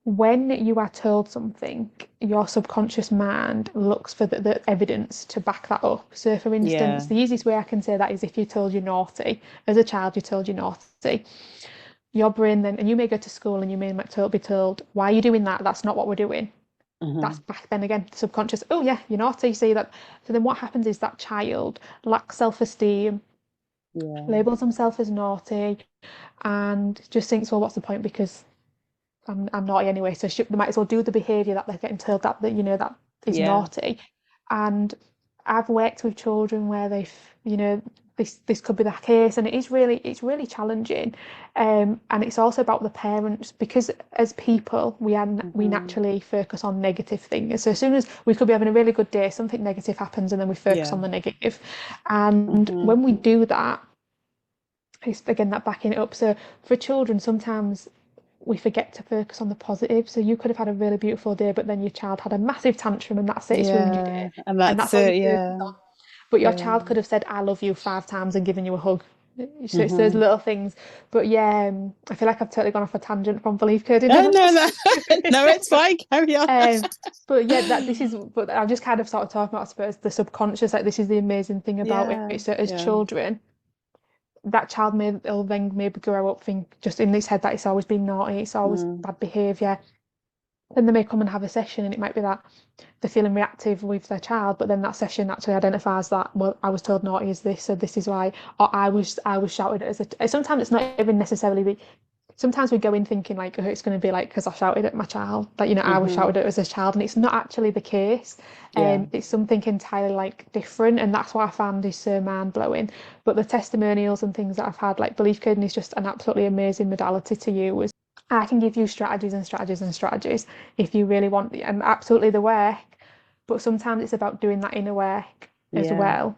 Speaker 2: when you are told something, your subconscious mind looks for the evidence to back that up. So for instance, the easiest way I can say that is if you're told you're naughty, as a child, you're told you're naughty, your brain then, and you may go to school and you may be told, why are you doing that? That's not what we're doing. That's back then again, subconscious, oh yeah, you're naughty, see that. So then what happens is that child lacks self-esteem, labels himself as naughty, and just thinks, well, what's the point, because I'm naughty anyway, so they might as well do the behaviour that they're getting told that that is naughty. And I've worked with children where they've, this could be the case, and it's really challenging. And it's also about the parents, because as people we naturally focus on negative things. So as soon as we could be having a really good day, something negative happens, and then we focus on the negative. And when we do that, it's again that backing it up. So for children, sometimes we forget to focus on the positive. So you could have had a really beautiful day, but then your child had a massive tantrum, and that's it, it's ruined your day.
Speaker 1: And that's it,
Speaker 2: But your child could have said, I love you 5 times and given you a hug. So it's those little things. But I feel like I've totally gone off a tangent from belief coding.
Speaker 1: No, it's fine, carry on.
Speaker 2: But I'm just kind of sort of talking about, I suppose, the subconscious, like this is the amazing thing about it. So as children, that child will then maybe grow up think just in this head that it's always been naughty, it's always bad behaviour. Then they may come and have a session, and it might be that they're feeling reactive with their child, but then that session actually identifies that, well, I was told naughty is this, so this is why, or I was shouted at sometimes it's not even necessarily sometimes we go in thinking like, oh, it's going to be like because I shouted at my child, like I was shouted at as a child, and it's not actually the case. It's something entirely like different, and that's what I found is so mind-blowing. But the testimonials and things that I've had, like belief coding is just an absolutely amazing modality to use. I can give you strategies and strategies and strategies if you really want, and absolutely the work, but sometimes it's about doing that inner work as well,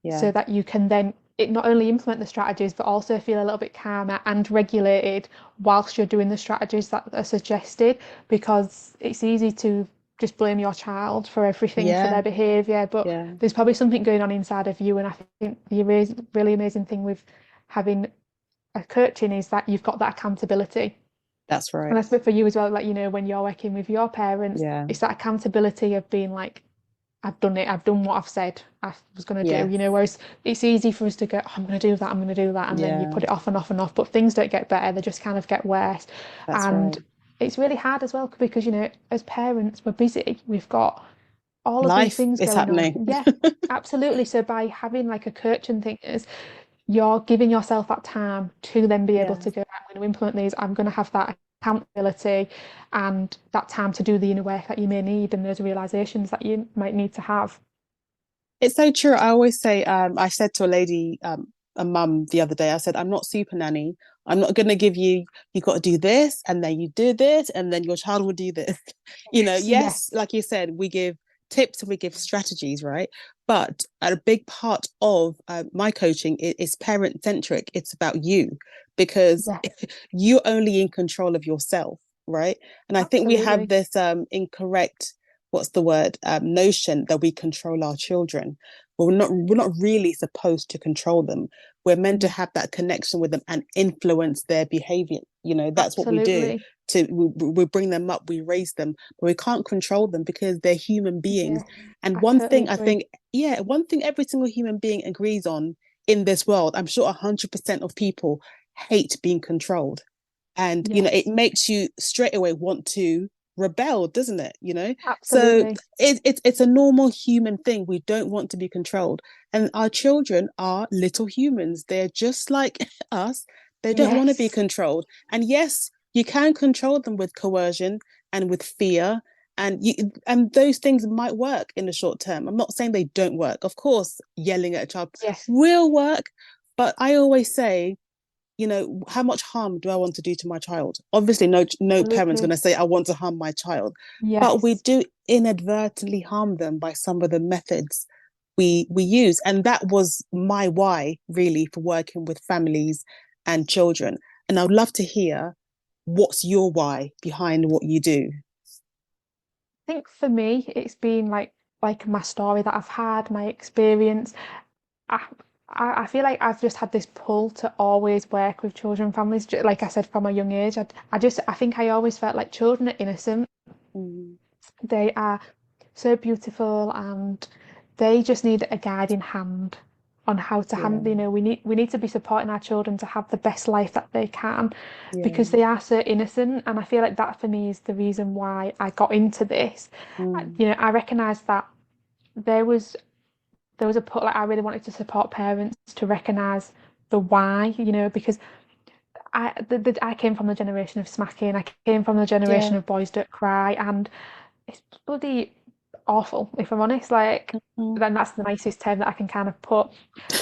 Speaker 2: so that you can then not only implement the strategies but also feel a little bit calmer and regulated whilst you're doing the strategies that are suggested, because it's easy to just blame your child for everything, for their behaviour, but there's probably something going on inside of you. And I think the really amazing thing with having a coaching is that you've got that accountability.
Speaker 1: That's right.
Speaker 2: And that's for you as well, like when you're working with your parents, it's that accountability of being like, I've done it, I've done what I've said I was going to do, whereas it's easy for us to go, oh, I'm going to do that, and then you put it off and off and off, but things don't get better, they just kind of get worse. It's really hard as well, because as parents, we're busy, we've got all of these things going on. Yeah, absolutely. So by having like a coach and things, you're giving yourself that time to then be able to go, I'm going to implement these, I'm going to have that accountability and that time to do the inner work that you may need and those realizations that you might need to have.
Speaker 1: It's so true. I always say, I said to a lady, a mum the other day, I said, I'm not super nanny. I'm not going to give you, you got to do this, and then you do this, and then your child will do this.
Speaker 2: Yes,
Speaker 1: Yes, like you said, we give tips and we give strategies, right? But a big part of my coaching is parent centric. It's about you because
Speaker 2: yes,
Speaker 1: you're only in control of yourself, right? And I think we have
Speaker 2: absolutely.
Speaker 1: this incorrect, what's the word, notion that we control our children. Well, we're not really supposed to control them. We're meant to
Speaker 2: Mm,
Speaker 1: have that connection with them and influence their behavior. That's what we do.
Speaker 2: absolutely.
Speaker 1: We bring them up, we raise them, but we can't control them because they're human beings.
Speaker 2: Yes,
Speaker 1: And
Speaker 2: I
Speaker 1: one
Speaker 2: totally
Speaker 1: thing I
Speaker 2: agree.
Speaker 1: think, yeah, one thing every single human being agrees on in this world, I'm sure 100% of people hate being controlled. And it
Speaker 2: Yes,
Speaker 1: makes you straight away want to rebel, doesn't it? So
Speaker 2: absolutely.
Speaker 1: it's a normal human thing. We don't want to be controlled, and our children are little humans. They're just like us. They don't want to be
Speaker 2: Yes,
Speaker 1: controlled. And yes, you can control them with coercion and with fear, and those things might work in the short term. I'm not saying they don't work. Of course, yelling at a child
Speaker 2: yes,
Speaker 1: will work, but I always say, how much harm do I want to do to my child? Obviously, no parent's going
Speaker 2: absolutely.
Speaker 1: to say, I want to harm my child. But we
Speaker 2: Yes.
Speaker 1: do inadvertently harm them by some of the methods we use. And that was my why, really, for working with families and children. And I'd love to hear what's your why behind what you do.
Speaker 2: I think for me, it's been like my story that I've had, my experience. I, I feel like I've just had this pull to always work with children and families. Like I said, from a young age, I think I always felt like children are innocent.
Speaker 1: Mm,
Speaker 2: They are so beautiful, and they just need a guiding hand on how to
Speaker 1: yeah,
Speaker 2: hand. We need to be supporting our children to have the best life that they can, because
Speaker 1: yeah.
Speaker 2: they are so innocent. And I feel like that for me is the reason why I got into this.
Speaker 1: Mm,
Speaker 2: I recognised that there was there was a put like I really wanted to support parents to recognise the why, because I came from the generation of smacking. I came from the generation
Speaker 1: yeah.
Speaker 2: of boys don't cry, and it's bloody awful, if I'm honest. Like,
Speaker 1: Mm.
Speaker 2: then that's the nicest term that I can kind of put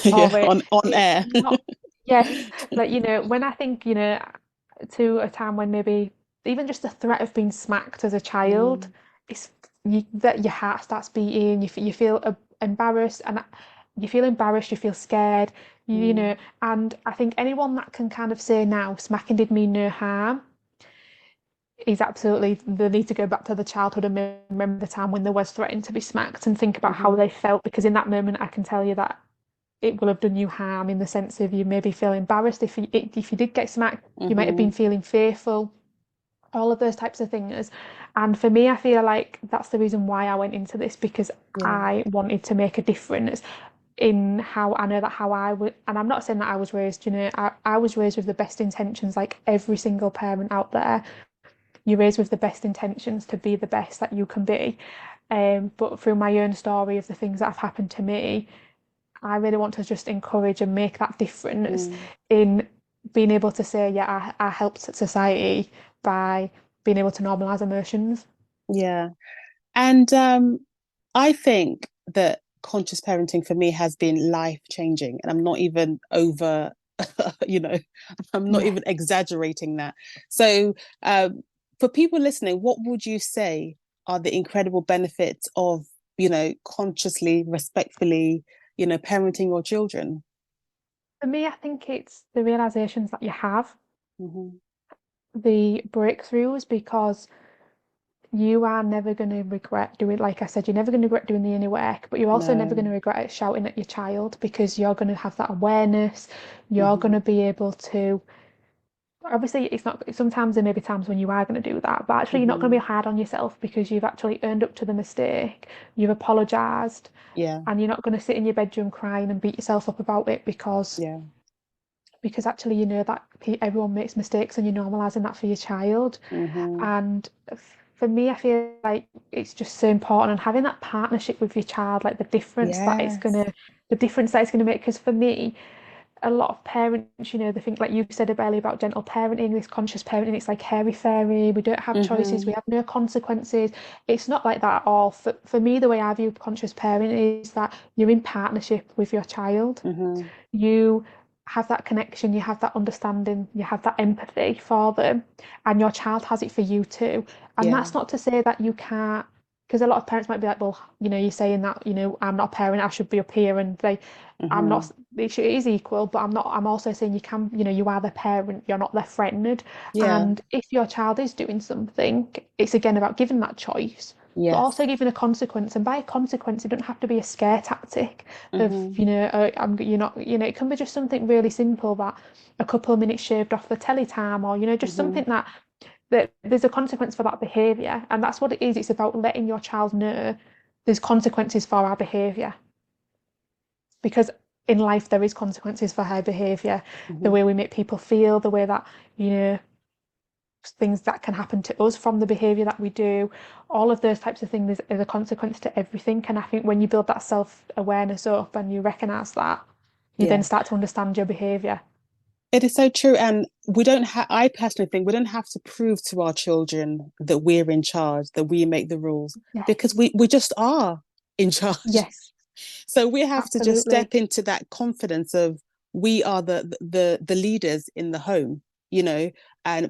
Speaker 1: Yeah,
Speaker 2: for it.
Speaker 1: on
Speaker 2: It's
Speaker 1: air.
Speaker 2: not, yes, like, when I think, to a time when maybe even just the threat of being smacked as a child,
Speaker 1: Mm,
Speaker 2: it's that your heart starts beating, you feel embarrassed, and you feel scared,
Speaker 1: mm,
Speaker 2: and I think anyone that can kind of say now, smacking did me no harm, is absolutely, they need to go back to the childhood and remember the time when they was threatened to be smacked and think about how
Speaker 1: mhm,
Speaker 2: they felt, because in that moment I can tell you that it will have done you harm, in the sense of you maybe feel embarrassed if you did get smacked, you might have been
Speaker 1: mhm.
Speaker 2: feeling fearful, all of those types of things. And for me, I feel like that's the reason why I went into this, because
Speaker 1: Yeah.
Speaker 2: I wanted to make a difference in how I know that how I would, and I'm not saying that I was raised, I was raised with the best intentions, like every single parent out there. You're raised with the best intentions to be the best that you can be. But through my own story of the things that have happened to me, I really want to just encourage and make that difference
Speaker 1: Mm,
Speaker 2: in being able to say, yeah, I helped society by being able to normalize emotions.
Speaker 1: yeah. And I think that conscious parenting for me has been life changing. And I'm not even over, you know, I'm not
Speaker 2: Yeah.
Speaker 1: even exaggerating that. So, for people listening, what would you say are the incredible benefits of, consciously, respectfully, parenting your children?
Speaker 2: For me, I think it's the realizations that you have,
Speaker 1: Hmm.
Speaker 2: the breakthroughs, because you are never going to regret doing, like I said, you're never going to regret doing the inner work, but you're also never going
Speaker 1: No.
Speaker 2: to regret it shouting at your child, because you're going to have that awareness. You're going
Speaker 1: Hmm.
Speaker 2: to be able to, obviously, it's not, sometimes there may be times when you are going to do that, but actually, you're not going to be
Speaker 1: Hmm.
Speaker 2: hard on yourself, because you've actually earned up to the mistake, you've apologized,
Speaker 1: Yeah.
Speaker 2: and you're not going to sit in your bedroom crying and beat yourself up about it,
Speaker 1: Yeah.
Speaker 2: because actually you know that everyone makes mistakes, and you're normalizing that for your child.
Speaker 1: Hmm.
Speaker 2: And for me, I feel like it's just so important, and having that partnership with your child, like the difference that
Speaker 1: Yes.
Speaker 2: it's gonna make. Because for me, a lot of parents, they think, like you said earlier about gentle parenting, this conscious parenting, it's like hairy fairy, we don't have choices, we have no consequences. It's not like that at all. For me, the way I view conscious parenting is that you're in partnership with your child. You have that connection, you have that understanding, you have that empathy for them, and your child has it for you too. And that's not to say that you can't, because a lot of parents might be like, well, you're saying that, I'm not a parent, I should be up here, and I'm not, it is equal, but I'm also saying you can, you are the parent, you're not their friend. And if your child is doing something, it's again about giving that choice, but also giving a consequence. And by a consequence, it doesn't have to be a scare tactic of, you're not, it can be just something really simple, that a couple of minutes shaved off the telly time, or, just something that there's a consequence for that behaviour. And that's what it is. It's about letting your child know there's consequences for our behaviour. Because in life, there is consequences for our behaviour. The way we make people feel, the way that, things that can happen to us from the behaviour that we do, all of those types of things is a consequence to everything. And I think when you build that self-awareness up and you recognise that, you then start to understand your behaviour.
Speaker 1: It is so true. And I personally think we don't have to prove to our children that we're in charge, that we make the rules, because we just are in charge.
Speaker 2: Yes.
Speaker 1: So we have to just step into that confidence of we are the leaders in the home,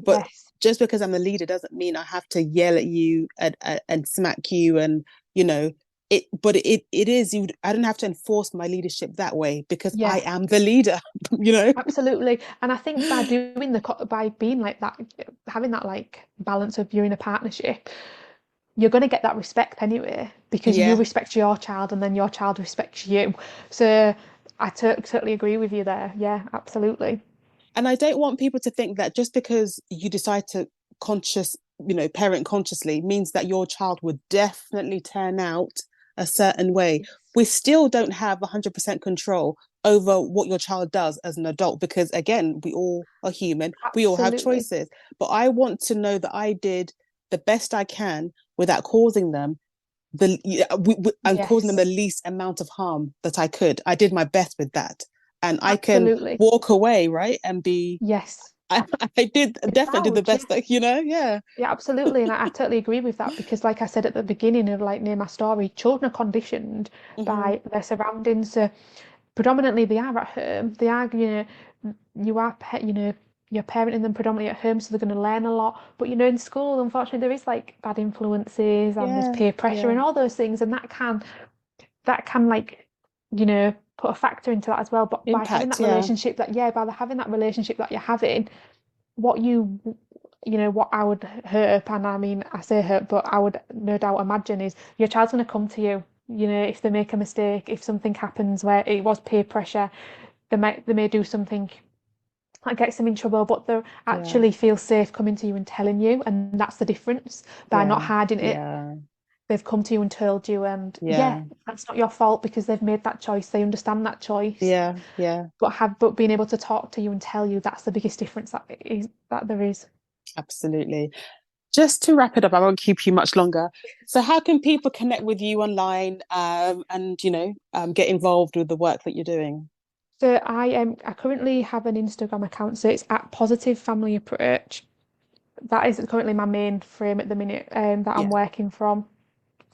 Speaker 1: but just because I'm a leader doesn't mean I have to yell at you and smack you, and, it is, I don't have to enforce my leadership that way, because I am the leader,
Speaker 2: Absolutely. And I think by being like that, having that like balance of you're in a partnership, you're going to get that respect anyway, because you respect your child and then your child respects you. So I totally agree with you there. Yeah, absolutely.
Speaker 1: And I don't want people to think that just because you decide to parent consciously means that your child would definitely turn out a certain way. We still don't have 100% control over what your child does as an adult, because again, we all are human. We all have choices. But I want to know that I did the best I can without causing them causing them the least amount of harm that I could. I did my best with that. And I can walk away, right? And be I definitely did the best that, Yeah,
Speaker 2: absolutely. And I totally agree with that, because like I said at the beginning of near my story, children are conditioned by their surroundings. So predominantly they are at home. They are, you're parenting them predominantly at home, so they're going to learn a lot. But in school, unfortunately, there is like bad influences and there's peer pressure and all those things, and that can put a factor into that as well. But by having that relationship that you're having, what I would hope, and I mean I say hope, but I would no doubt imagine, is your child's going to come to you. If they make a mistake, if something happens where it was peer pressure, they may do something that gets them in trouble, but they actually feel safe coming to you and telling you, and that's the difference. By not hiding it, they've come to you and told you, and that's not your fault, because they've made that choice. They understand that choice. But being able to talk to you and tell you, that's the biggest difference that there is.
Speaker 1: Absolutely. Just to wrap it up, I won't keep you much longer. So how can people connect with you online, and get involved with the work that you're doing?
Speaker 2: So I currently have an Instagram account, so it's at Positive Family Approach. That is currently my main frame at the minute, that I'm working from.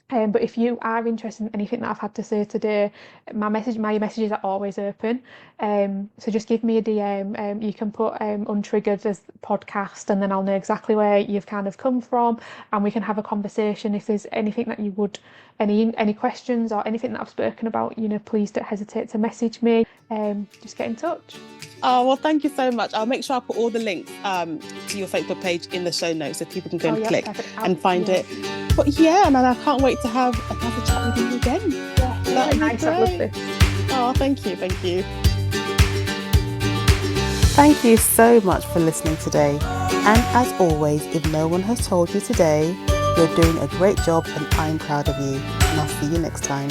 Speaker 2: But if you are interested in anything that I've had to say today, my messages are always open. So just give me a DM. You can put Untriggered as podcast, and then I'll know exactly where you've kind of come from, and we can have a conversation. If there's anything that you would, any questions or anything that I've spoken about, please don't hesitate to message me. Just get in touch.
Speaker 1: Oh, well, thank you so much. I'll make sure I put all the links to your Facebook page in the show notes, so people can go and click and find it. But and I can't wait to have another chat with you again.
Speaker 2: Yeah, that would be nice. I love this.
Speaker 1: Oh, thank you. Thank you so much for listening today. And as always, if no one has told you today, you're doing a great job, and I'm proud of you. And I'll see you next time.